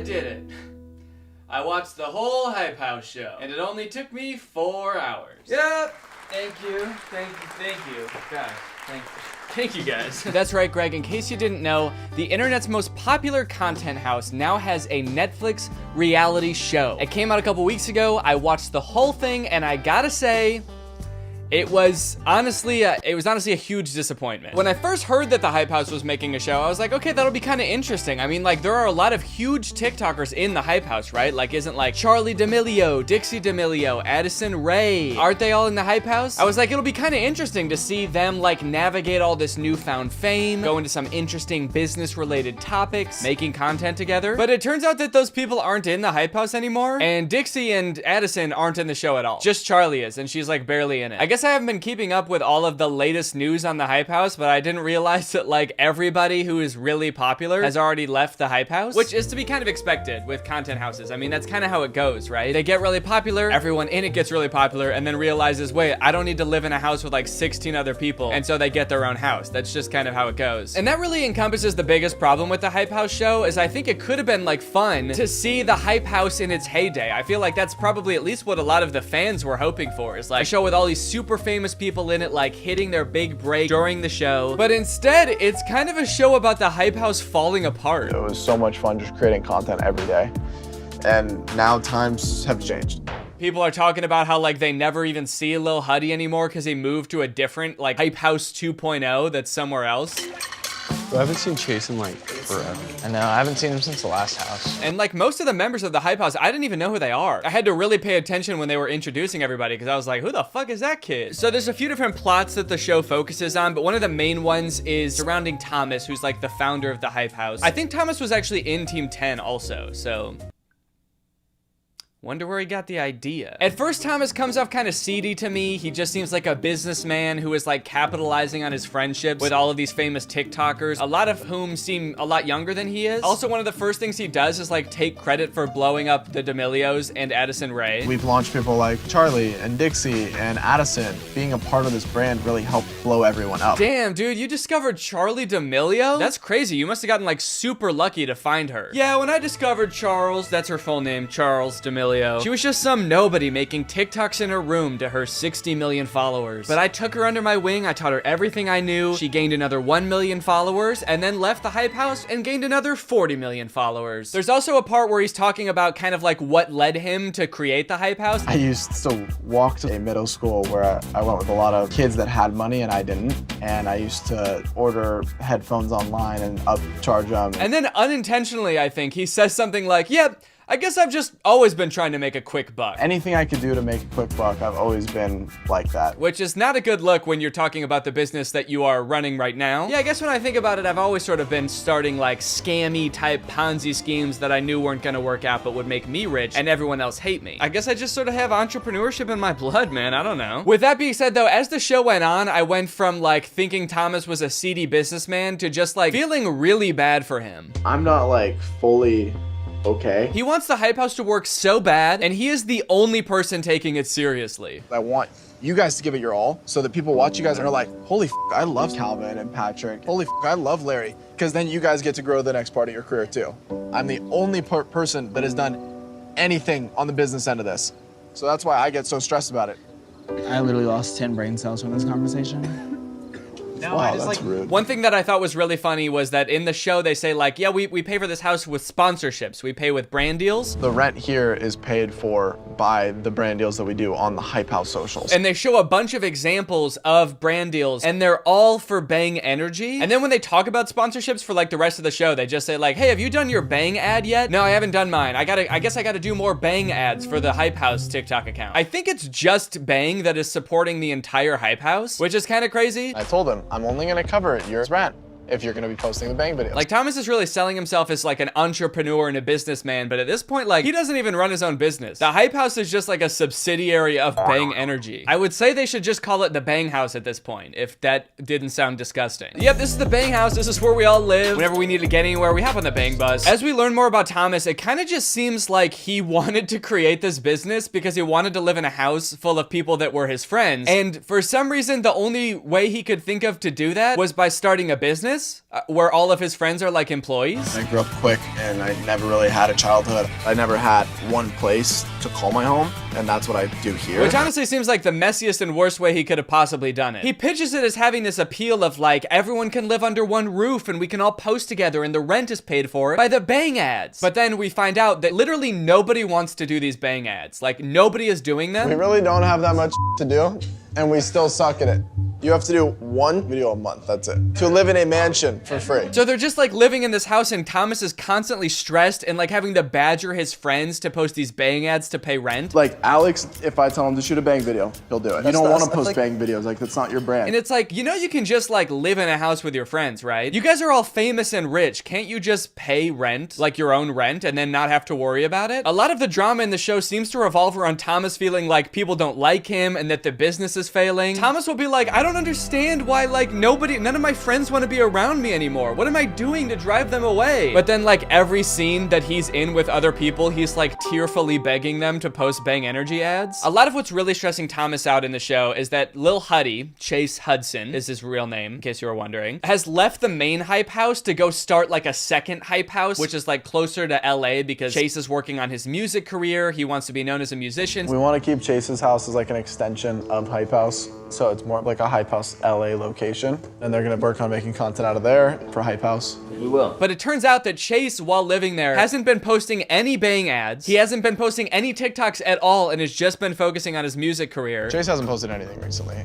did it. I watched the whole Hype House show, and it only took me 4 hours. Yep. Thank you. Guys, thank you guys. That's right, Greg. In case you didn't know, the internet's most popular content house now has a Netflix reality show. It came out a couple weeks ago. I watched the whole thing, and I gotta say, it was honestly a huge disappointment. When I first heard that the Hype House was making a show, I was like, okay, that'll be kind of interesting. I mean, like, there are a lot of huge TikTokers in the Hype House, right? Like, isn't like Charlie D'Amelio, Dixie D'Amelio, Addison Rae, aren't they all in the Hype House? I was like, it'll be kind of interesting to see them like navigate all this newfound fame, go into some interesting business-related topics, making content together. But it turns out that those people aren't in the Hype House anymore, and Dixie and Addison aren't in the show at all. Just Charlie is, and she's like barely in it. I guess I haven't been keeping up with all of the latest news on the Hype House, but I didn't realize that like everybody who is really popular has already left the Hype House, which is to be kind of expected with content houses. I mean, that's kind of how it goes, right? They get really popular, everyone in it gets really popular, and then realizes, wait, I don't need to live in a house with like 16 other people, and so they get their own house. That's just kind of how it goes. And that really encompasses the biggest problem with the Hype House show, is I think it could have been like fun to see the Hype House in its heyday. I feel like that's probably at least what a lot of the fans were hoping for, is like a show with all these super famous people in it, like hitting their big break during the show. But instead, it's kind of a show about the Hype House falling apart. It was so much fun just creating content every day. And now times have changed. People are talking about how like they never even see Lil Huddy anymore because he moved to a different like Hype House 2.0 that's somewhere else. I haven't seen Chase in like forever. I know, I haven't seen him since the last house. And like most of the members of the Hype House, I didn't even know who they are. I had to really pay attention when they were introducing everybody because I was like, who the fuck is that kid? So there's a few different plots that the show focuses on, but one of the main ones is surrounding Thomas, who's like the founder of the Hype House. I think Thomas was actually in Team 10 also, so wonder where he got the idea. At first, Thomas comes off kind of seedy to me. He just seems like a businessman who is like capitalizing on his friendships with all of these famous TikTokers, a lot of whom seem a lot younger than he is. Also, one of the first things he does is like take credit for blowing up the D'Amelios and Addison Rae. We've launched people like Charlie and Dixie and Addison. Being a part of this brand really helped blow everyone up. Damn, dude, you discovered Charlie D'Amelio? That's crazy. You must have gotten like super lucky to find her. Yeah, when I discovered Charles, that's her full name, Charles D'Amelio, she was just some nobody making TikToks in her room to her 60 million followers. But I took her under my wing, I taught her everything I knew, she gained another 1 million followers, and then left the Hype House and gained another 40 million followers. There's also a part where he's talking about kind of like what led him to create the Hype House. I used to walk to a middle school where I went with a lot of kids that had money and I didn't. And I used to order headphones online and upcharge them. And then unintentionally, I think, he says something like, yep, I guess I've just always been trying to make a quick buck. Anything I could do to make a quick buck, I've always been like that. Which is not a good look when you're talking about the business that you are running right now. Yeah, I guess when I think about it, I've always sort of been starting like scammy type Ponzi schemes that I knew weren't gonna work out but would make me rich and everyone else hate me. I guess I just sort of have entrepreneurship in my blood, man. I don't know. With that being said though, as the show went on, I went from like thinking Thomas was a seedy businessman to just like feeling really bad for him. I'm not like fully okay. He wants the Hype House to work so bad, and he is the only person taking it seriously. I want you guys to give it your all so that people watch you guys and are like, holy f, I love Calvin and Patrick. Holy f, I love Larry. Because then you guys get to grow the next part of your career too. I'm the only person that has done anything on the business end of this. So that's why I get so stressed about it. I literally lost 10 brain cells from this conversation. No, wow, that's rude. One thing that I thought was really funny was that in the show they say like, yeah, we pay for this house with sponsorships. We pay with brand deals. The rent here is paid for by the brand deals that we do on the Hype House socials. And they show a bunch of examples of brand deals and they're all for Bang Energy. And then when they talk about sponsorships for like the rest of the show, they just say like, hey, have you done your Bang ad yet? No, I haven't done mine. I guess I gotta do more Bang ads for the Hype House TikTok account. I think it's just Bang that is supporting the entire Hype House, which is kind of crazy. I told him, I'm only gonna cover your rent if you're gonna be posting the Bang videos. Like Thomas is really selling himself as like an entrepreneur and a businessman, but at this point, like he doesn't even run his own business. The Hype House is just like a subsidiary of Bang Energy. I would say they should just call it the Bang House at this point, if that didn't sound disgusting. Yep, this is the Bang House. This is where we all live. Whenever we need to get anywhere, we hop on the Bang bus. As we learn more about Thomas, it kind of just seems like he wanted to create this business because he wanted to live in a house full of people that were his friends. And for some reason, the only way he could think of to do that was by starting a business. business where all of his friends are like employees. I grew up quick and I never really had a childhood. I never had one place to call my home, and that's what I do here. Which honestly seems like the messiest and worst way he could have possibly done it. He pitches it as having this appeal of like, everyone can live under one roof and we can all post together and the rent is paid for by the Bang ads. But then we find out that literally nobody wants to do these Bang ads. Like, nobody is doing them. We really don't have that much to do, and we still suck at it. You have to do one video a month, that's it. To live in a mansion for free. So they're just like living in this house and Thomas is constantly stressed and like having to badger his friends to post these Bang ads to pay rent. Like Alex, if I tell him to shoot a Bang video, he'll do it. You don't want to post Bang videos, like that's not your brand. And it's like, you know, you can just like live in a house with your friends, right? You guys are all famous and rich. Can't you just pay rent, like your own rent, and then not have to worry about it? A lot of the drama in the show seems to revolve around Thomas feeling like people don't like him and that the business is failing. Thomas will be like, I don't understand why like none of my friends want to be around me anymore. What am I doing to drive them away? But then like every scene that he's in with other people, he's like tearfully begging them to post Bang Energy ads. A lot of what's really stressing Thomas out in the show is that Lil Huddy, Chase Hudson is his real name, in case you were wondering, has left the main hype house to go start like a second hype house, which is like closer to LA because Chase is working on his music career. He wants to be known as a musician. We want to keep Chase's house as like an extension of Hype House, so it's more like a Hype House LA location, and they're gonna work on making content out of there for Hype House. We will. But it turns out that Chase, while living there, hasn't been posting any Bang ads. He hasn't been posting any TikToks at all and has just been focusing on his music career. Chase hasn't posted anything recently.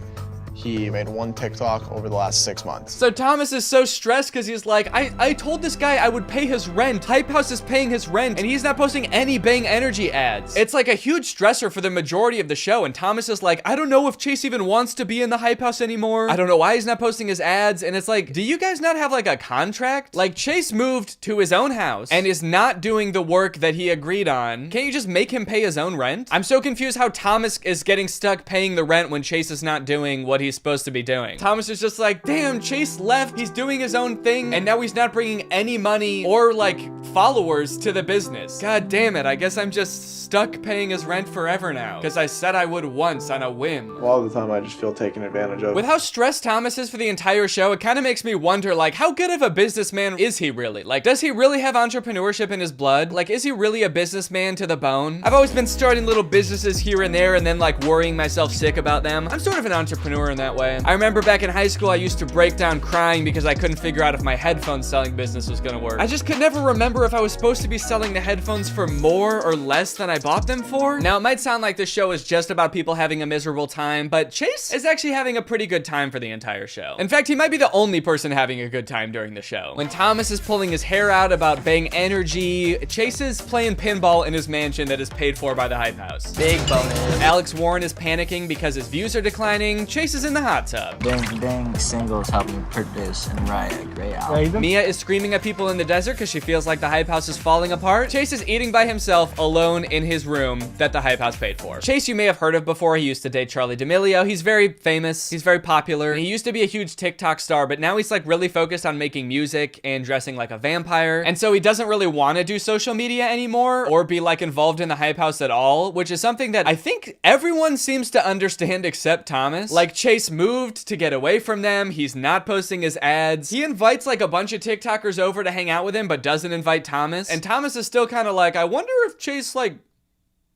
He made one TikTok over the last 6 months. So Thomas is so stressed because he's like, I told this guy I would pay his rent. Hype House is paying his rent and he's not posting any Bang Energy ads. It's like a huge stressor for the majority of the show. And Thomas is like, I don't know if Chase even wants to be in the Hype House anymore. I don't know why he's not posting his ads. And it's like, do you guys not have like a contract? Like Chase moved to his own house and is not doing the work that he agreed on. Can't you just make him pay his own rent? I'm so confused how Thomas is getting stuck paying the rent when Chase is not doing what he's supposed to be doing. Thomas is just like, damn, Chase left. He's doing his own thing and now he's not bringing any money or like followers to the business. God damn it. I guess I'm just stuck paying his rent forever now because I said I would once on a whim. A lot of the time I just feel taken advantage of. With how stressed Thomas is for the entire show, it kind of makes me wonder, like, how good of a businessman is he really? Like, does he really have entrepreneurship in his blood? Like, is he really a businessman to the bone? I've always been starting little businesses here and there and then like worrying myself sick about them. I'm sort of an entrepreneur in that way. I remember back in high school, I used to break down crying because I couldn't figure out if my headphones selling business was gonna work. I just could never remember if I was supposed to be selling the headphones for more or less than I bought them for. Now, it might sound like this show is just about people having a miserable time, but Chase is actually having a pretty good time for the entire show. In fact, he might be the only person having a good time during the show. When Thomas is pulling his hair out about Bang Energy, Chase is playing pinball in his mansion that is paid for by the Hype House. Big bonus. Alex Warren is panicking because his views are declining. Chase is in the hot tub. Bang singles helping produce and write a great album. Mia is screaming at people in the desert because she feels like the Hype House is falling apart. Chase is eating by himself alone in his room that the Hype House paid for. Chase you may have heard of before. He used to date Charlie D'Amelio. He's very famous. He's very popular. He used to be a huge TikTok star, but now he's like really focused on making music and dressing like a vampire. And so he doesn't really want to do social media anymore or be like involved in the Hype House at all, which is something that I think everyone seems to understand except Thomas. Like Chase moved to get away from them. He's not posting his ads. He invites like a bunch of TikTokers over to hang out with him, but doesn't invite Thomas. And Thomas is still kind of like, I wonder if Chase like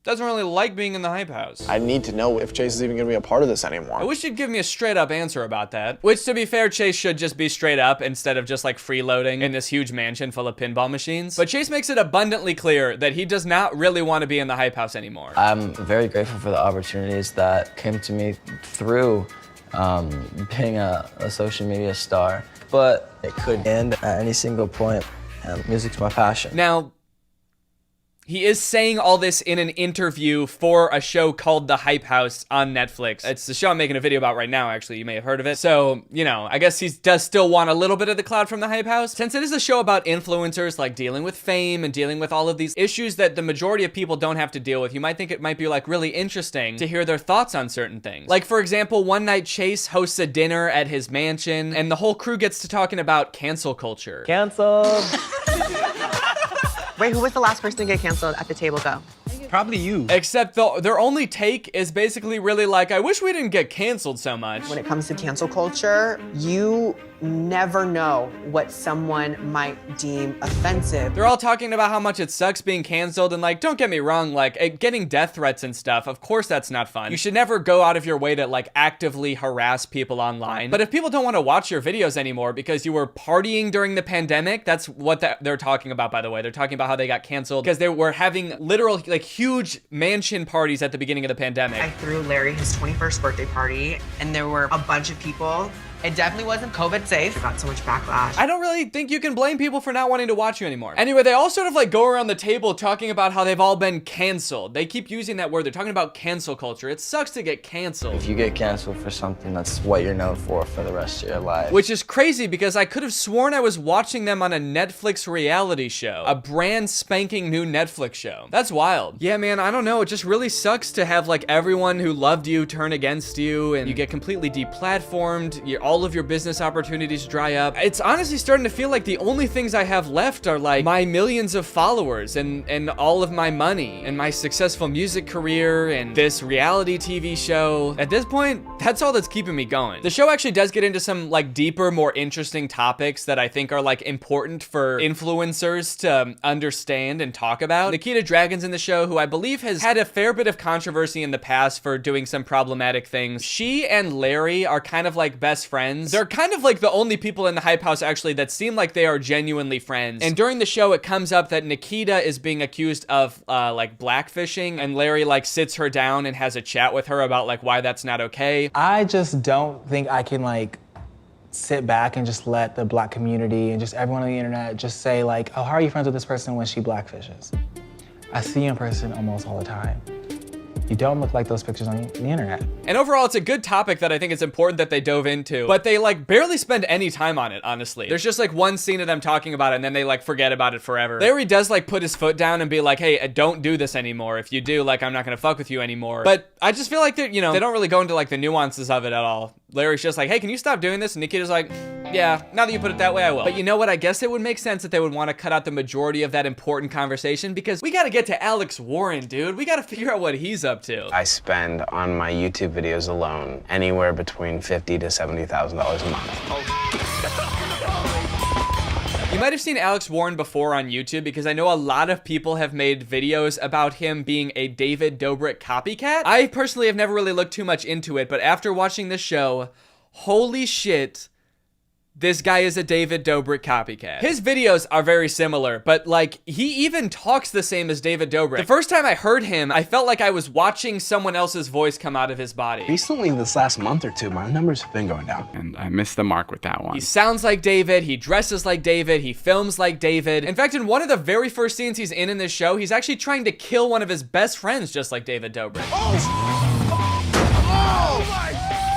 doesn't really like being in the Hype House. I need to know if Chase is even gonna be a part of this anymore. I wish you'd give me a straight up answer about that. Which, to be fair, Chase should just be straight up instead of just like freeloading in this huge mansion full of pinball machines. But Chase makes it abundantly clear that he does not really want to be in the Hype House anymore. I'm very grateful for the opportunities that came to me through being a social media star, but it could end at any single point, and music's my passion. Now, he is saying all this in an interview for a show called The Hype House on Netflix. It's the show I'm making a video about right now, actually. You may have heard of it. So, you know, I guess he does still want a little bit of the clout from The Hype House. Since it is a show about influencers, like dealing with fame and dealing with all of these issues that the majority of people don't have to deal with, you might think it might be like really interesting to hear their thoughts on certain things. Like, for example, one night Chase hosts a dinner at his mansion and the whole crew gets to talking about cancel culture. Canceled. Wait, who was the last person to get canceled at the table? Go. Probably you. Except their only take is basically really like, I wish we didn't get canceled so much. When it comes to cancel culture, you never know what someone might deem offensive. They're all talking about how much it sucks being canceled, and like, don't get me wrong, like getting death threats and stuff, of course that's not fun. You should never go out of your way to like actively harass people online. But if people don't want to watch your videos anymore because you were partying during the pandemic, that's what they're talking about, by the way. They're talking about how they got canceled because they were having literal like huge mansion parties at the beginning of the pandemic. I threw Larry his 21st birthday party, and there were a bunch of people. It definitely wasn't COVID safe. I got so much backlash. I don't really think you can blame people for not wanting to watch you anymore. Anyway, they all sort of like go around the table talking about how they've all been canceled. They keep using that word. They're talking about cancel culture. It sucks to get canceled. If you get canceled for something, that's what you're known for the rest of your life. Which is crazy because I could have sworn I was watching them on a Netflix reality show. A brand spanking new Netflix show. That's wild. Yeah, man, I don't know. It just really sucks to have like everyone who loved you turn against you and you get completely deplatformed. All of your business opportunities dry up. It's honestly starting to feel like the only things I have left are like my millions of followers and all of my money and my successful music career and this reality TV show. At this point, that's all that's keeping me going. The show actually does get into some like deeper, more interesting topics that I think are like important for influencers to understand and talk about. Nikita Dragun's in the show, who I believe has had a fair bit of controversy in the past for doing some problematic things. She and Larry are kind of like best friends. They're kind of like the only people in the Hype House actually that seem like they are genuinely friends. And during the show, it comes up that Nikita is being accused of like blackfishing, and Larry like sits her down and has a chat with her about like why that's not okay. I just don't think I can like sit back and just let the black community and just everyone on the internet just say like, oh, how are you friends with this person when she blackfishes? I see you in person almost all the time. You don't look like those pictures on the internet. And overall, it's a good topic that I think it's important that they dove into, but they like barely spend any time on it, honestly. There's just like one scene of them talking about it and then they like forget about it forever. Larry does like put his foot down and be like, hey, don't do this anymore. If you do, like, I'm not gonna fuck with you anymore. But I just feel like they don't really go into like the nuances of it at all. Larry's just like, hey, can you stop doing this? And Nikita's like, yeah, now that you put it that way, I will. But you know what? I guess it would make sense that they would want to cut out the majority of that important conversation because we gotta get to Alex Warren, dude. We gotta figure out what he's up to. I spend on my YouTube videos alone anywhere between $50,000 to $70,000 a month. You might have seen Alex Warren before on YouTube because I know a lot of people have made videos about him being a David Dobrik copycat. I personally have never really looked too much into it, but after watching this show, holy shit, this guy is a David Dobrik copycat. His videos are very similar, but like he even talks the same as David Dobrik. The first time I heard him, I felt like I was watching someone else's voice come out of his body. Recently, this last month or two, my numbers have been going down. And I missed the mark with that one. He sounds like David, he dresses like David, he films like David. In fact, in one of the very first scenes he's in this show, he's actually trying to kill one of his best friends just like David Dobrik.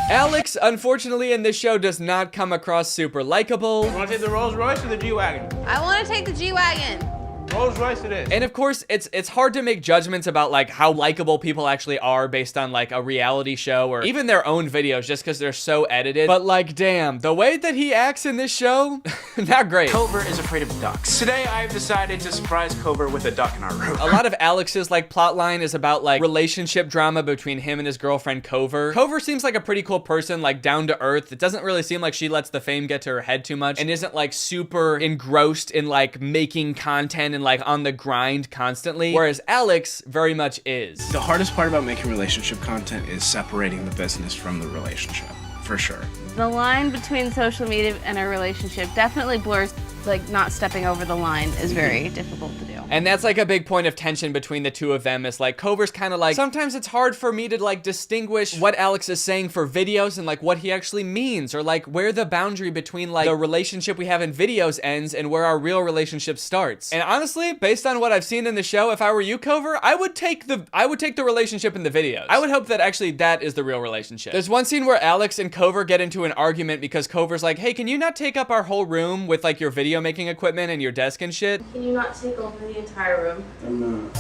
Alex, unfortunately, in this show does not come across super likable. You wanna take the Rolls Royce or the G-Wagon? I want to take the G-Wagon. Rolls Royce it is. And of course, it's hard to make judgments about like how likable people actually are based on like a reality show or even their own videos just because they're so edited. But like, damn, the way that he acts in this show, not great. Cover is afraid of ducks. Today, I've decided to surprise Cover with a duck in our room. A lot of Alex's like plot line is about like relationship drama between him and his girlfriend Cover. Cover seems like a pretty cool person, like down to earth. It doesn't really seem like she lets the fame get to her head too much and isn't like super engrossed in like making content and like on the grind constantly, whereas Alex very much is. The hardest part about making relationship content is separating the business from the relationship, for sure. The line between social media and a relationship definitely blurs. Like, not stepping over the line is very difficult to do. And that's like a big point of tension between the two of them is like Cover's kind of like, sometimes it's hard for me to like distinguish what Alex is saying for videos and like what he actually means or like where the boundary between like the relationship we have in videos ends and where our real relationship starts. And honestly, based on what I've seen in the show, if I were you, Cover, I would take the relationship in the videos. I would hope that actually that is the real relationship. There's one scene where Alex and Cover get into an argument because Cover's like, hey, can you not take up our whole room with like your video making equipment and your desk and shit? Can you not take over the entire room? I'm not.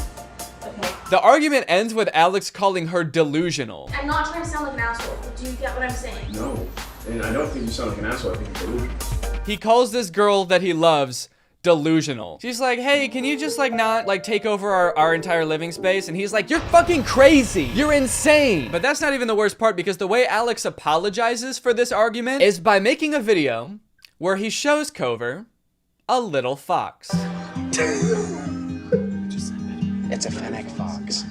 Okay. The argument ends with Alex calling her delusional. I'm not trying to sound like an asshole, but do you get what I'm saying? No. And I don't think you sound like an asshole. I think you're delusional. He calls this girl that he loves delusional. She's like, hey, can you just like not like take over our entire living space? And he's like, you're fucking crazy. You're insane. But that's not even the worst part because the way Alex apologizes for this argument is by making a video where he shows Cover a little fox. It's a fennec fox.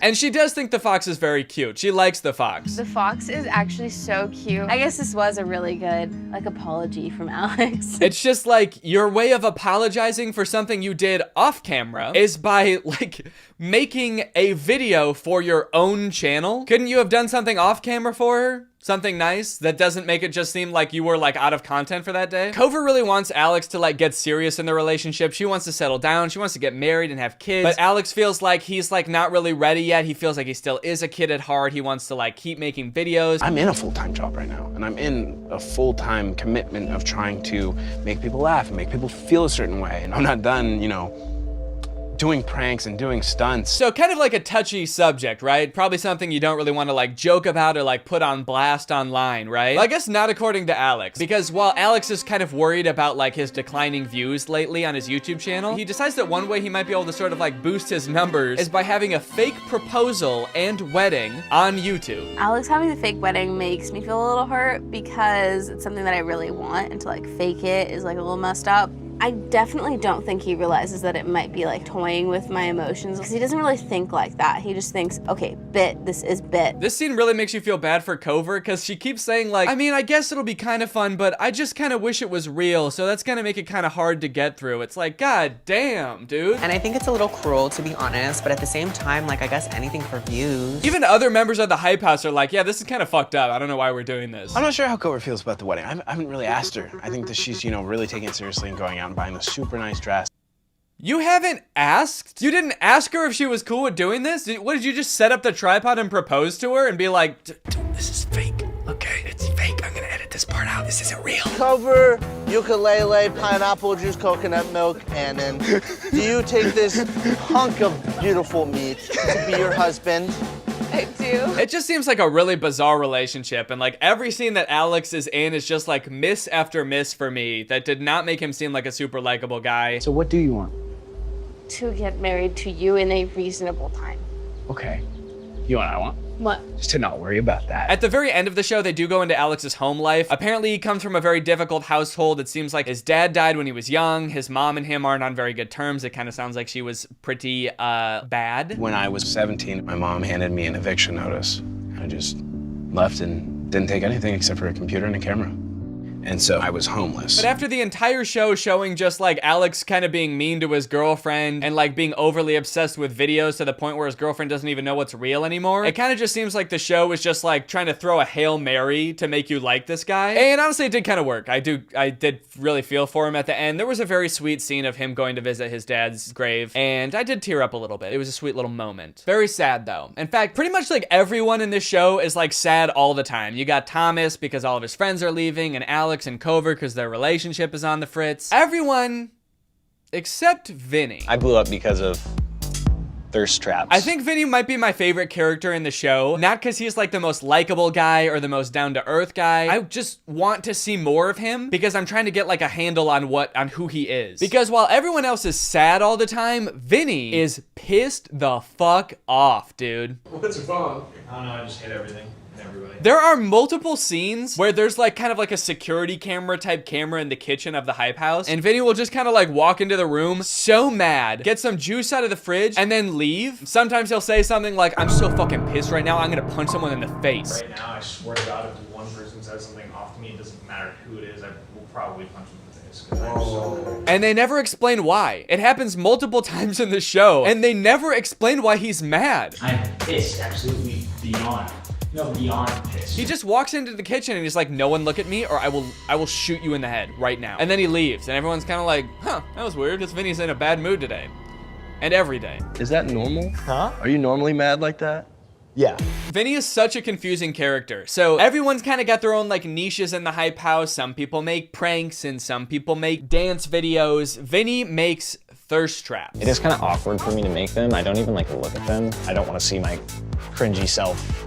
And she does think the fox is very cute. She likes the fox. The fox is actually so cute. I guess this was a really good, like, apology from Alex. It's just like your way of apologizing for something you did off camera is by like making a video for your own channel. Couldn't you have done something off camera for her? Something nice that doesn't make it just seem like you were like out of content for that day. Cover really wants Alex to like get serious in the relationship. She wants to settle down. She wants to get married and have kids. But Alex feels like he's like not really ready yet. He feels like he still is a kid at heart. He wants to like keep making videos. I'm in a full-time job right now, and I'm in a full-time commitment of trying to make people laugh and make people feel a certain way. And I'm not done, you know, doing pranks and doing stunts. So kind of like a touchy subject, right? Probably something you don't really want to like joke about or like put on blast online, right? Well, I guess not according to Alex, because while Alex is kind of worried about like his declining views lately on his YouTube channel, he decides that one way he might be able to sort of like boost his numbers is by having a fake proposal and wedding on YouTube. Alex having the fake wedding makes me feel a little hurt because it's something that I really want, and to like fake it is like a little messed up. I definitely don't think he realizes that it might be like toying with my emotions, because he doesn't really think like that. He just thinks, okay, bit, this is bit. This scene really makes you feel bad for Cover, because she keeps saying like, I mean, I guess it'll be kind of fun, but I just kind of wish it was real, so that's gonna make it kind of hard to get through. It's like, god damn, dude. And I think it's a little cruel, to be honest, but at the same time, like, I guess anything for views. Even other members of the Hype House are like, yeah, this is kind of fucked up. I don't know why we're doing this. I'm not sure how Cover feels about the wedding. I haven't really asked her. I think that she's, you know, really taking it seriously and going out and buying a super nice dress. You haven't asked? You didn't ask her if she was cool with doing this? What, did you just set up the tripod and propose to her and be like, this is fake, okay? It's fake, I'm gonna edit this part out, this isn't real. Cover, ukulele, pineapple juice, coconut milk, and then do you take this hunk of beautiful meat to be your husband? I do. It just seems like a really bizarre relationship, and like every scene that Alex is in is just like miss after miss for me that did not make him seem like a super likable guy. So what do you want? To get married to you in a reasonable time. Okay. You know what I want? What? Just to not worry about that. At the very end of the show, they do go into Alex's home life. Apparently, he comes from a very difficult household. It seems like his dad died when he was young. His mom and him aren't on very good terms. It kind of sounds like she was pretty, bad. When I was 17, my mom handed me an eviction notice. I just left and didn't take anything except for a computer and a camera. And so I was homeless. But after the entire show showing just like Alex kind of being mean to his girlfriend and like being overly obsessed with videos to the point where his girlfriend doesn't even know what's real anymore, it kind of just seems like the show was just like trying to throw a Hail Mary to make you like this guy. And honestly, it did kind of work. I did really feel for him at the end. There was a very sweet scene of him going to visit his dad's grave, and I did tear up a little bit. It was a sweet little moment. Very sad though. In fact, pretty much like everyone in this show is like sad all the time. You got Thomas because all of his friends are leaving, and Alex and Cover because their relationship is on the fritz. Everyone except Vinny. I blew up because of thirst traps. I think Vinny might be my favorite character in the show, not because he's like the most likable guy or the most down-to-earth guy. I just want to see more of him because I'm trying to get like a handle on who he is. Because while everyone else is sad all the time, Vinny is pissed the fuck off, dude. What's wrong? I don't know, I just hate everything. Everybody. There are multiple scenes where there's like kind of like a security camera type camera in the kitchen of the Hype House, and Vinny will just kind of like walk into the room so mad, get some juice out of the fridge, and then leave. Sometimes he'll say something like, I'm so fucking pissed right now, I'm gonna punch someone in the face. Right now, I swear to God, if one person says something off to me, it doesn't matter who it is, I will probably punch him in the face. Because I'm so... And they never explain why. It happens multiple times in the show, and they never explain why he's mad. I'm pissed, absolutely beyond. No, beyond pissed. He just walks into the kitchen and he's like, no one look at me or I will shoot you in the head right now. And then he leaves and everyone's kind of like, huh, that was weird because Vinny's in a bad mood today. And every day. Is that normal? Huh? Are you normally mad like that? Yeah. Vinny is such a confusing character. So everyone's kind of got their own like niches in the Hype House. Some people make pranks and some people make dance videos. Vinny makes thirst traps. It is kind of awkward for me to make them. I don't even like look at them. I don't want to see my cringy self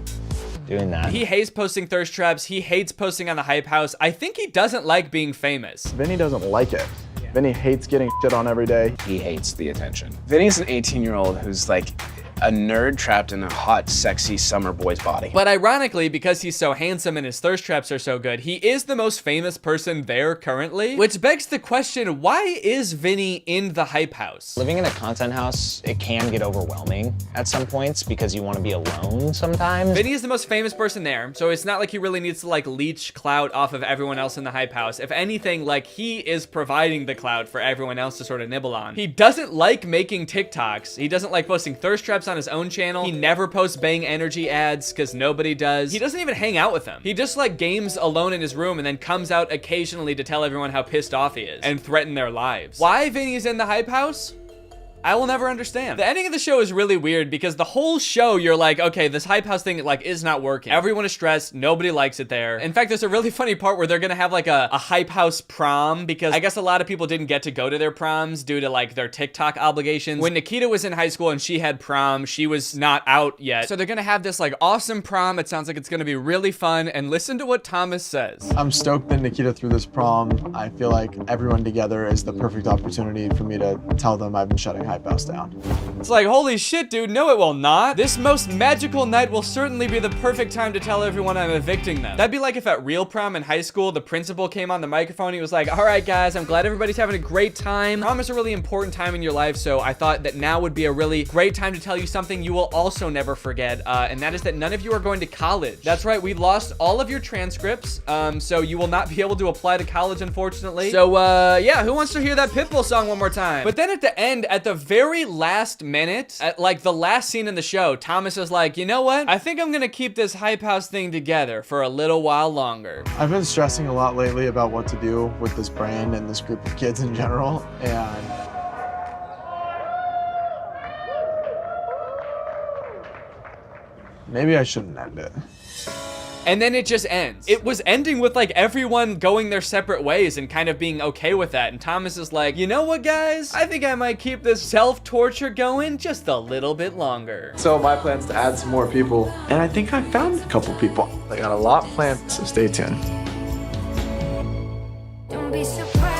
doing that. He hates posting thirst traps. He hates posting on the Hype House. I think he doesn't like being famous. Vinny doesn't like it. Vinny hates getting shit on every day. He hates the attention. Vinny's an 18-year-old who's like a nerd trapped in a hot, sexy summer boy's body. But ironically, because he's so handsome and his thirst traps are so good, he is the most famous person there currently, which begs the question, why is Vinny in the hype house? Living in a content house, it can get overwhelming at some points because you want to be alone sometimes. Vinny is the most famous person there, so it's not like he really needs to like leech clout off of everyone else in the hype house. If anything, like he is providing the clout for everyone else to sort of nibble on. He doesn't like making TikToks. He doesn't like posting thirst traps on his own channel. He never posts Bang Energy ads because nobody does. He doesn't even hang out with them. He just like games alone in his room and then comes out occasionally to tell everyone how pissed off he is and threaten their lives. Why Vinny's in the hype house? I will never understand. The ending of the show is really weird because the whole show you're like, okay, this hype house thing like is not working. Everyone is stressed. Nobody likes it there. In fact, there's a really funny part where they're gonna have like a hype house prom because I guess a lot of people didn't get to go to their proms due to like their TikTok obligations. When Nikita was in high school and she had prom, she was not out yet. So they're gonna have this like awesome prom. It sounds like it's gonna be really fun. And listen to what Thomas says. I'm stoked that Nikita threw this prom. I feel like everyone together is the perfect opportunity for me to tell them I've been shutting hype house down. It's like, holy shit, dude, no it will not. This most magical night will certainly be the perfect time to tell everyone I'm evicting them. That'd be like if at real prom in high school, the principal came on the microphone, he was like, all right guys, I'm glad everybody's having a great time. Prom is a really important time in your life, so I thought that now would be a really great time to tell you something you will also never forget, and that is that none of you are going to college. That's right, we lost all of your transcripts, so you will not be able to apply to college, unfortunately. So, yeah, who wants to hear that Pitbull song one more time? But then at the end, at the very last minute, at like the last scene in the show, Thomas is like, you know what? I think I'm gonna keep this hype house thing together for a little while longer. I've been stressing a lot lately about what to do with this brand and this group of kids in general, and maybe I shouldn't end it. And then it just ends. It was ending with like everyone going their separate ways and kind of being okay with that. And Thomas is like, you know what guys? I think I might keep this self-torture going just a little bit longer. So my plan is to add some more people, and I think I found a couple people. I got a lot planned, so stay tuned.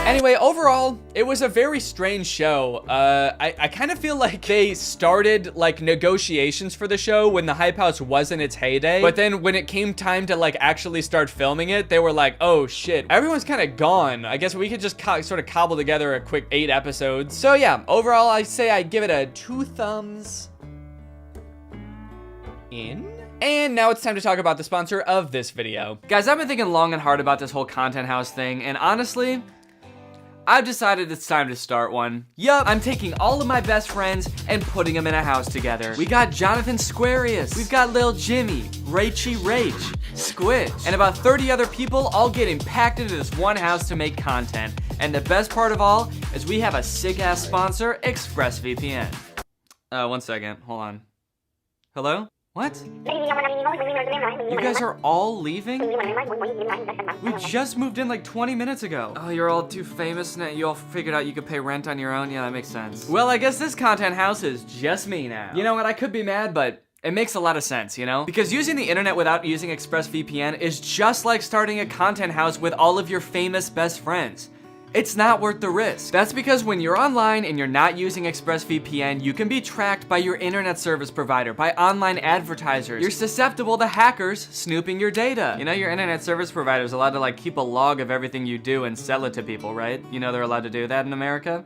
Anyway, overall, it was a very strange show. I kind of feel like they started like negotiations for the show when the hype house was in its heyday, but then when it came time to like actually start filming it, they were like, oh shit, everyone's kind of gone. I guess we could just sort of cobble together a quick 8 episodes. So yeah, overall, I say I give it a 2 thumbs in. And now it's time to talk about the sponsor of this video. Guys, I've been thinking long and hard about this whole content house thing, and honestly, I've decided it's time to start one. Yup, I'm taking all of my best friends and putting them in a house together. We got Jonathan Squarius, we've got Lil Jimmy, Rachy Rach, Squid, and about 30 other people all getting packed into this one house to make content. And the best part of all is we have a sick-ass sponsor, ExpressVPN. One second, hold on. Hello? What? You guys are all leaving? We just moved in like 20 minutes ago. Oh, you're all too famous now? You all figured out you could pay rent on your own? Yeah, that makes sense. Well, I guess this content house is just me now. You know what? I could be mad, but it makes a lot of sense, you know? Because using the internet without using ExpressVPN is just like starting a content house with all of your famous best friends. It's not worth the risk. That's because when you're online and you're not using ExpressVPN, you can be tracked by your internet service provider, by online advertisers. You're susceptible to hackers snooping your data. You know, your internet service provider is allowed to like keep a log of everything you do and sell it to people, right? You know they're allowed to do that in America?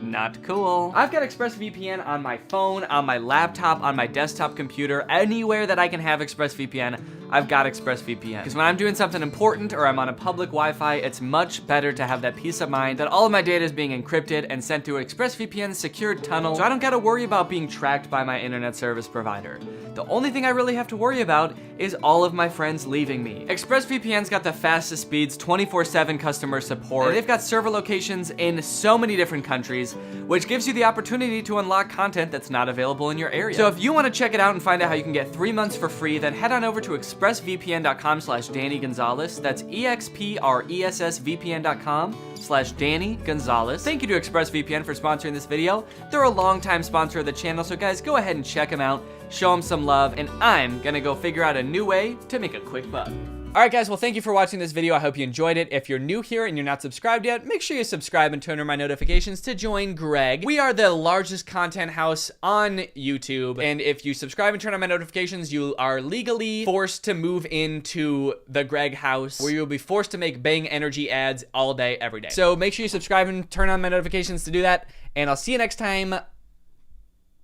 Not cool. I've got ExpressVPN on my phone, on my laptop, on my desktop computer, anywhere that I can have ExpressVPN, I've got ExpressVPN. Because when I'm doing something important or I'm on a public Wi-Fi, it's much better to have that peace of mind that all of my data is being encrypted and sent to ExpressVPN's secured tunnel, so I don't gotta worry about being tracked by my internet service provider. The only thing I really have to worry about is all of my friends leaving me. ExpressVPN's got the fastest speeds, 24/7 customer support, and they've got server locations in so many different countries, which gives you the opportunity to unlock content that's not available in your area. So if you want to check it out and find out how you can get 3 months for free, then head on over to expressvpn.com/Danny Gonzalez. That's expressvpn.com/Danny Gonzalez. Thank you to ExpressVPN for sponsoring this video. They're a longtime sponsor of the channel, so guys, go ahead and check them out, show them some love, and I'm gonna go figure out a new way to make a quick buck. All right, guys, well, thank you for watching this video. I hope you enjoyed it. If you're new here and you're not subscribed yet, make sure you subscribe and turn on my notifications to join Greg. We are the largest content house on YouTube, and if you subscribe and turn on my notifications, you are legally forced to move into the Greg house, where you'll be forced to make Bang Energy ads all day, every day. So make sure you subscribe and turn on my notifications to do that, and I'll see you next time.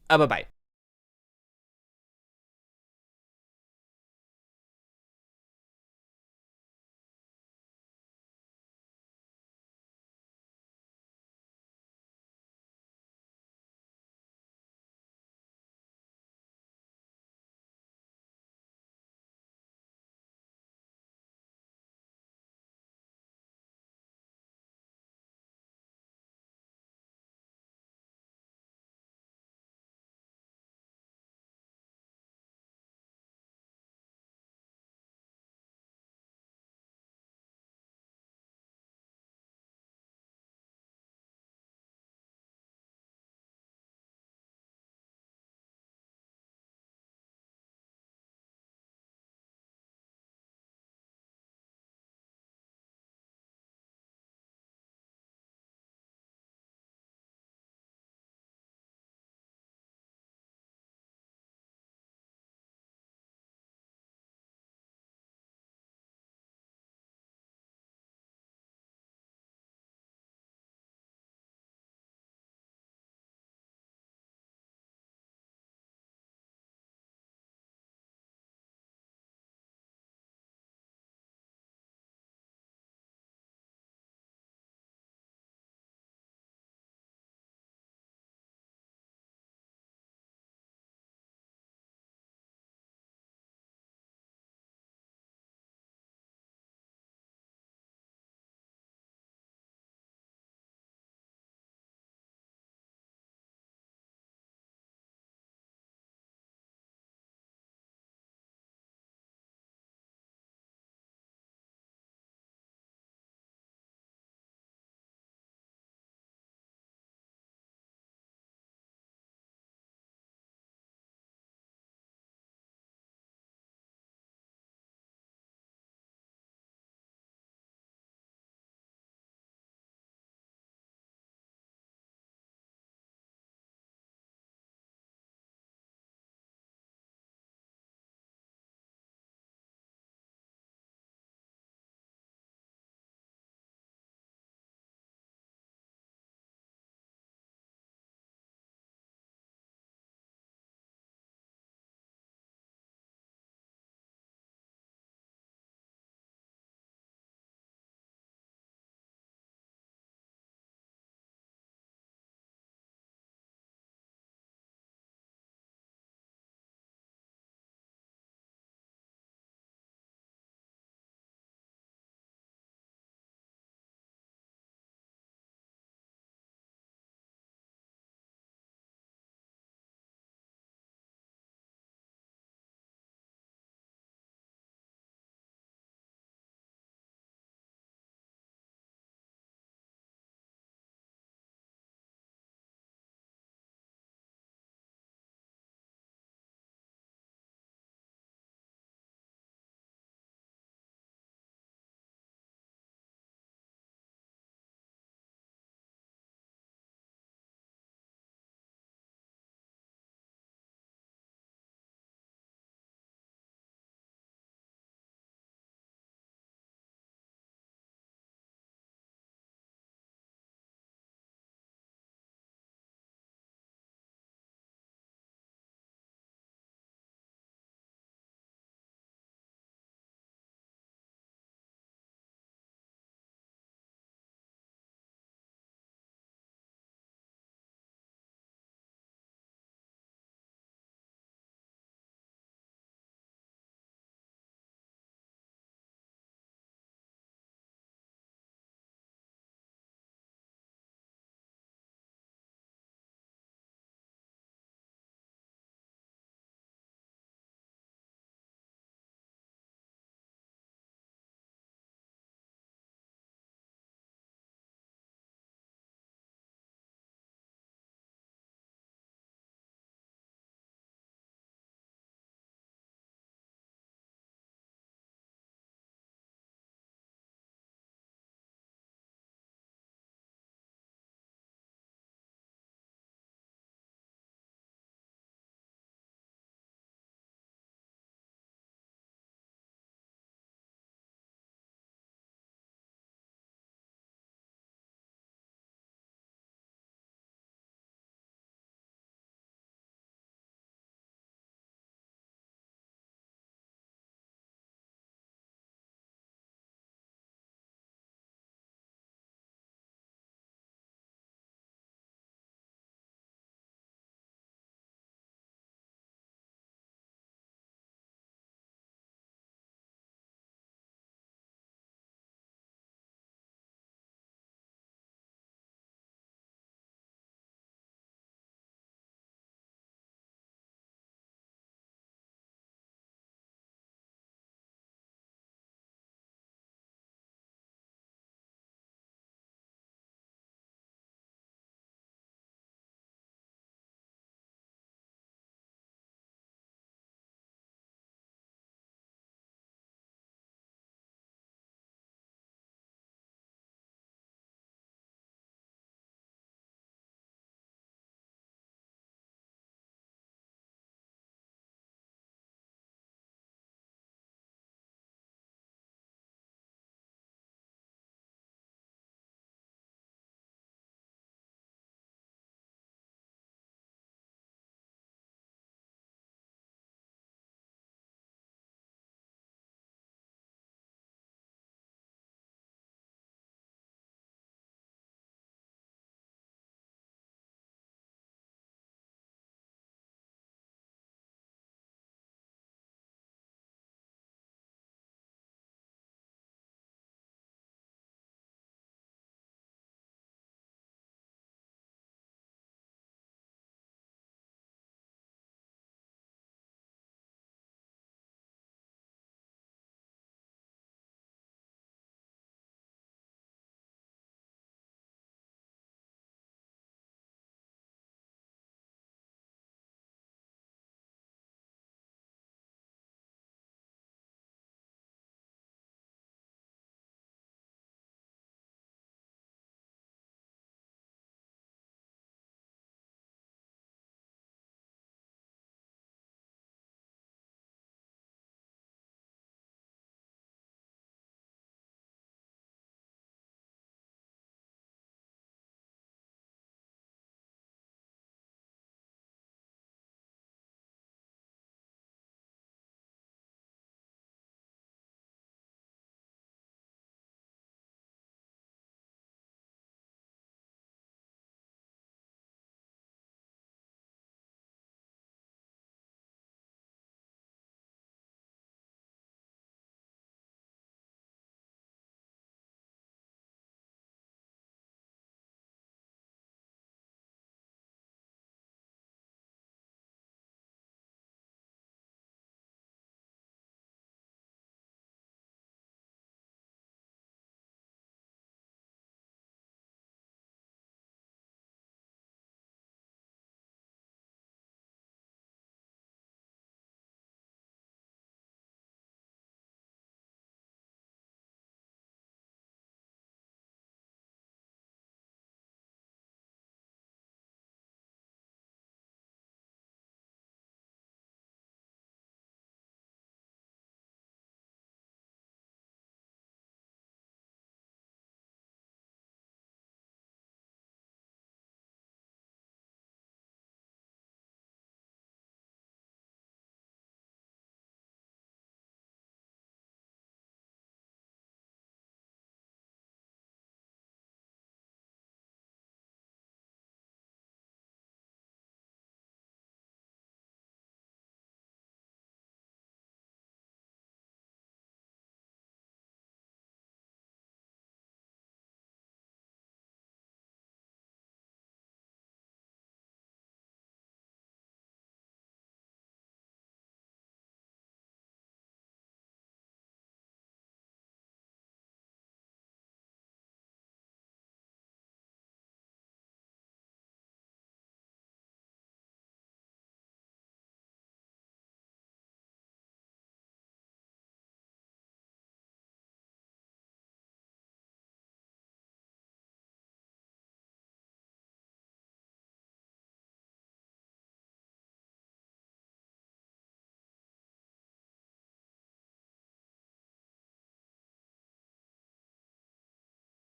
Bye-bye.